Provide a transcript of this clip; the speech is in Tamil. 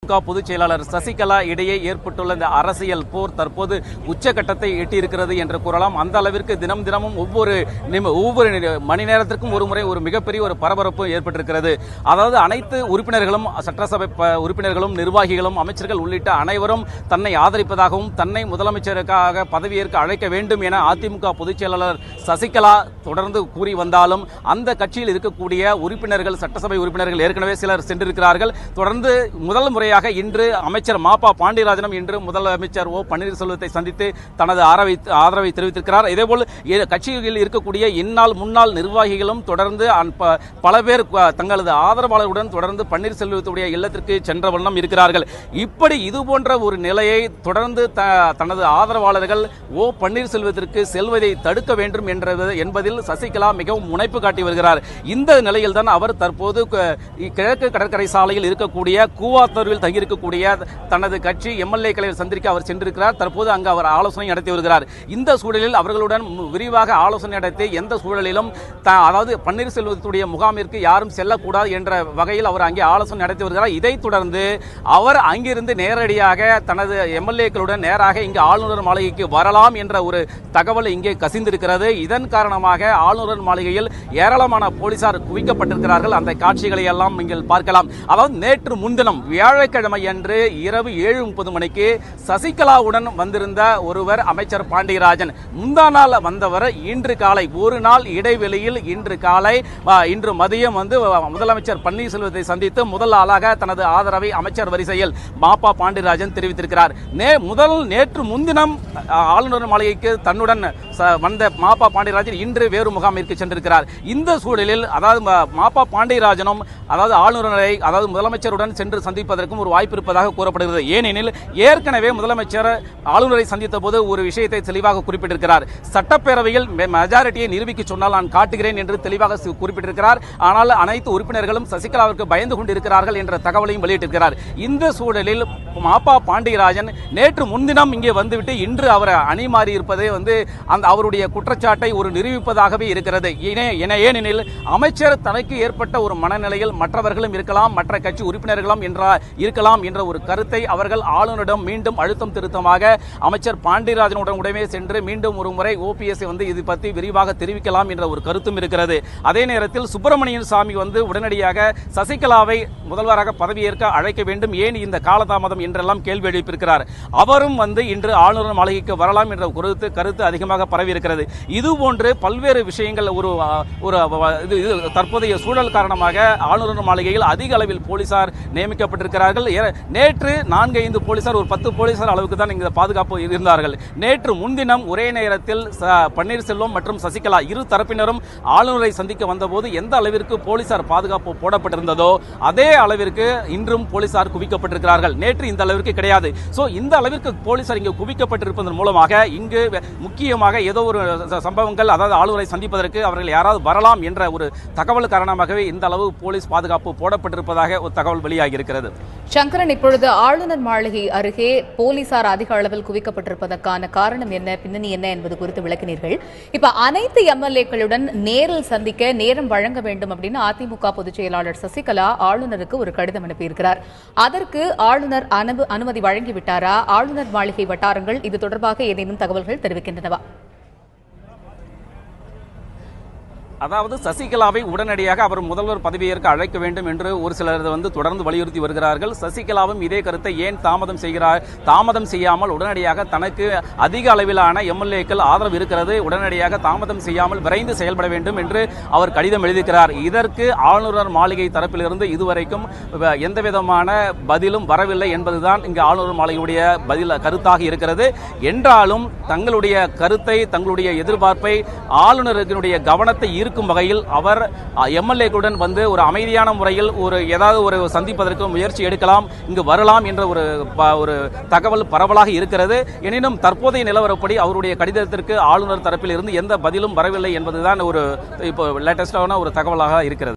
பொதுச் செயலாளர் சசிகலா இடையே ஏற்பட்டுள்ள இந்த அரசியல் போர் தற்போது உச்சகட்டத்தை எட்டியிருக்கிறது என்று கூறலாம். அந்த அளவிற்கு தினமும் ஒவ்வொரு மணி நேரத்திற்கும் ஒரு மிகப்பெரிய ஒரு பரபரப்பு ஏற்பட்டிருக்கிறது. அதாவது அனைத்து உறுப்பினர்களும், சட்டசபை உறுப்பினர்களும், நிர்வாகிகளும், அமைச்சர்கள் உள்ளிட்ட அனைவரும் தன்னை ஆதரிப்பதாகவும் தன்னை முதலமைச்சருக்காக பதவியேற்க அழைக்க வேண்டும் என அதிமுக பொதுச் செயலாளர் சசிகலா தொடர்ந்து கூறி வந்தாலும் அந்த கட்சியில் இருக்கக்கூடிய உறுப்பினர்கள், சட்டசபை உறுப்பினர்கள் ஏற்கனவே சிலர் சென்றிருக்கிறார்கள். தொடர்ந்து முதல் முறையாக இன்று அமைச்சர் மாப்பா பாண்டியராஜனும் இன்று முதலமைச்சர் ஓ பன்னீர்செல்வத்தை சந்தித்து தனது ஆதரவை தெரிவித்திருக்கிறார். இதேபோல் கட்சியில் இருக்கக்கூடிய இந்நாள் முன்னாள் நிர்வாகிகளும் தொடர்ந்து பல பேர் தங்களது ஆதரவாளர்களுடன் தொடர்ந்து பன்னீர்செல்வத்துடைய இல்லத்திற்கு சென்ற வண்ணம் இருக்கிறார்கள். இப்படி இதுபோன்ற ஒரு நிலையை தொடர்ந்து தனது ஆதரவாளர்கள் ஓ பன்னீர்செல்வத்திற்கு செல்வதை தடுக்க வேண்டும் என்பதில் சசிகலா மிகவும் முனைப்பு காட்டி வருகிறார். இந்த நிலையில் தான் அவர் தற்போது கிழக்கு கடற்கரை சாலையில் இருக்கக்கூடிய கூவாத்தூரில் தங்கியிருக்கக்கூடிய தனது கட்சி எம்எல்ஏக்களை சந்திக்க அவர் சென்றிருக்கிறார். தற்போது அங்கு அவர் ஆலோசனை நடத்தி வருகிறார். இந்த சூழலில் அவர்களுடன் விரிவாக ஆலோசனை நடத்தி எந்த சூழலிலும் அதாவது பன்னீர்செல்வத்துடைய முகாமிற்கு யாரும் செல்லக்கூடாது என்ற வகையில் அவர் அங்கே ஆலோசனை நடத்தி வருகிறார். இதைத் தொடர்ந்து அவர் அங்கிருந்து நேரடியாக தனது எம்எல்ஏக்களுடன் நேராக இங்கு ஆளுநர் மாளிகைக்கு வரலாம் என்ற ஒரு தகவல் இங்கே கசிந்திருக்கிறது. இதன் காரணமாக ஆளுநர் மாளிகையில் ஏராளமான போலீசார் குவிக்கப்பட்டிருக்கிறார்கள். அந்த காட்சிகளை எல்லாம் நீங்கள் பார்க்கலாம். அதாவது நேற்று முன்தினம் வியாழக்கிழமை அன்று இரவு 7:30 மணிக்கு சசிகலாவுடன் வந்திருந்த ஒருவர் அமைச்சர் பாண்டியராஜன், முந்தா நாள் வந்தவர் இன்று காலை ஒரு நாள் இடைவெளியில் இன்று மதியம் முதலமைச்சர் பன்னீர்செல்வத்தை சந்தித்து முதல் ஆளாக தனது ஆதரவை அமைச்சர் வரிசையில் மாப்பா பாண்டியராஜன் தெரிவித்திருக்கிறார். நேற்று முன்தினம் ஆளுநர் மாளிகைக்கு தன்னுடன் வந்த மாப்பா பாண்டியராஜன் இன்று வேறு முகாமிற்கு சென்றிருக்கிறார். இந்த சூழலில் அதாவது மாப்பா பாண்டியராஜனும் ஆளுநரை முதலமைச்சருடன் சென்று சந்திப்பதற்கும் ஒரு வாய்ப்பு இருப்பதாக கூறப்படுகிறது. ஏனெனில் ஏற்கனவே முதலமைச்சர் ஆளுநரை சந்தித்த போது ஒரு விஷயத்தை தெளிவாக குறிப்பிட்டிருக்கிறார். சட்டப்பேரவையில் மெஜாரிட்டியை நிரூபிக்க சொன்னால் நான் காட்டுகிறேன் என்று தெளிவாக குறிப்பிட்டிருக்கிறார். ஆனால் அனைத்து உறுப்பினர்களும் சசிகலாவிற்கு பயந்து கொண்டிருக்கிறார்கள் என்ற தகவலையும் வெளியிட்டிருக்கிறார். இந்த சூழலில் மாப்பா பாண்டியராஜன் நேற்று முன்தினம் இங்கே வந்துவிட்டு இன்று அவர் அணி மாறி இருப்பதே அவருடைய குற்றச்சாட்டை ஒரு நிரூபிப்பதாகவே இருக்கிறது. ஏனெனில் அமைச்சர் தனக்கு ஏற்பட்ட ஒரு மனநிலையில் மற்றவர்களும் இருக்கலாம், மற்ற கட்சி உறுப்பினர்களும் இருக்கலாம் என்ற ஒரு கருத்தை அவர்கள் ஆளுநரிடம் மீண்டும் அழுத்தம் திருத்தமாக அமைச்சர் பாண்டியராஜனுடனே சென்று மீண்டும் ஒரு முறை ஓபிஎஸ் இது பற்றி விரிவாக தெரிவிக்கலாம் என்ற ஒரு கருத்தும் இருக்கிறது. அதே நேரத்தில் சுப்பிரமணியன் சாமி உடனடியாக சசிகலாவை முதல்வராக பதவியேற்க அழைக்க வேண்டும், ஏன் இந்த காலதாமதம் என்றெல்லாம் கேள்வி எழுப்பியிருக்கிறார். அவரும் இன்று ஆளுநர் மாளிகைக்கு வரலாம் என்ற கருத்து அதிகமாக பரவி இருக்கிறது. இதுபோன்று பல்வேறு விஷயங்கள் தற்போதைய சூழல் காரணமாக ஆளுநர் மாளிகையில் அதிக அளவில் போலீசார் நியமிக்கப்பட்டிருக்கிறார்கள். நேற்று 4-5 போலீசார், ஒரு 10 போலீசார் அளவுக்கு தான் இங்கு பாதுகாப்பு இருந்தார்கள். நேற்று முன்தினம் ஒரே நேரத்தில் பன்னீர்செல்வம் மற்றும் சசிகலா இரு தரப்பினரும் ஆளுநரை சந்திக்க வந்தபோது எந்த அளவிற்கு போலீசார் பாதுகாப்பு போடப்பட்டிருந்ததோ அதே அளவிற்கு இன்றும் போலீசார் குவிக்கப்பட்டிருக்கிறார்கள். நேற்று இந்த அளவிற்கு கிடையாது. இந்த அளவிற்கு போலீசார் இங்கு குவிக்கப்பட்டிருப்பதன் மூலமாக இங்கு முக்கியமாக ஏதோ ஒரு சம்பவங்கள், அதாவது ஆளுநரை சந்திப்பதற்கு அவர்கள் யாராவது வரலாம் என்ற ஒரு தகவல் காரணமாகவே இந்த அளவு போலீஸ் பாதுகாப்பு போடப்பட்டிருப்பதாக ஒரு தகவல் வெளியாகி இருக்கிறது. சங்கரன், இப்பொழுது ஆளுநர் மாளிகை அருகே போலீசார் அதிக அளவில் குவிக்கப்பட்டிருப்பதற்கான காரணம் என்ன, பின்னணி என்ன என்பது குறித்து விளக்கினீர்கள். இப்ப அனைத்து எம்எல்ஏக்களுடன் நேரில் சந்திக்க நேரம் வழங்க வேண்டும் அப்படின்னு அதிமுக பொதுச் செயலாளர் சசிகலா ஆளுநருக்கு ஒரு கடிதம் அனுப்பியிருக்கிறார். அதற்கு ஆளுநர் அனுமதி வழங்கிவிட்டாரா? ஆளுநர் மாளிகை வட்டாரங்கள் இது தொடர்பாக ஏதேனும் தகவல்கள் தெரிவிக்கின்றனவா? அதாவது சசிகலாவை உடனடியாக அவர் முதல்வர் பதவியேற்க அழைக்க வேண்டும் என்று ஒரு சிலர் தொடர்ந்து வலியுறுத்தி வருகிறார்கள். சசிகலாவும் இதே கருத்தை ஏன் தாமதம் செய்யாமல் உடனடியாக தனக்கு அதிக அளவிலான எம்எல்ஏக்கள் ஆதரவு இருக்கிறது, உடனடியாக தாமதம் செய்யாமல் விரைந்து செயல்பட வேண்டும் என்று அவர் கடிதம் எழுதியிருக்கிறார். இதற்கு ஆளுநர் மாளிகை தரப்பிலிருந்து இதுவரைக்கும் எந்தவிதமான பதிலும் வரவில்லை என்பதுதான் இங்கு ஆளுநர் மாளிகையுடைய கருத்தாக இருக்கிறது. என்றாலும் தங்களுடைய கருத்தை, தங்களுடைய எதிர்பார்ப்பை ஆளுநருடைய கவனத்தை வகையில் அவர் எம்எல்ஏக்களுடன் ஒரு அமைதியான முறையில் ஏதாவது ஒரு சந்திப்பதற்கு முயற்சி எடுக்கலாம், இங்கு வரலாம் என்ற ஒரு தகவல் பரவலாக இருக்கிறது. எனினும் தற்போதைய நிலவரப்படி அவருடைய கடிதத்திற்கு ஆளுநர் தரப்பில் இருந்து எந்த பதிலும் வரவில்லை என்பதுதான் இப்போ லேட்டஸ்டான ஒரு தகவலாக இருக்கிறது.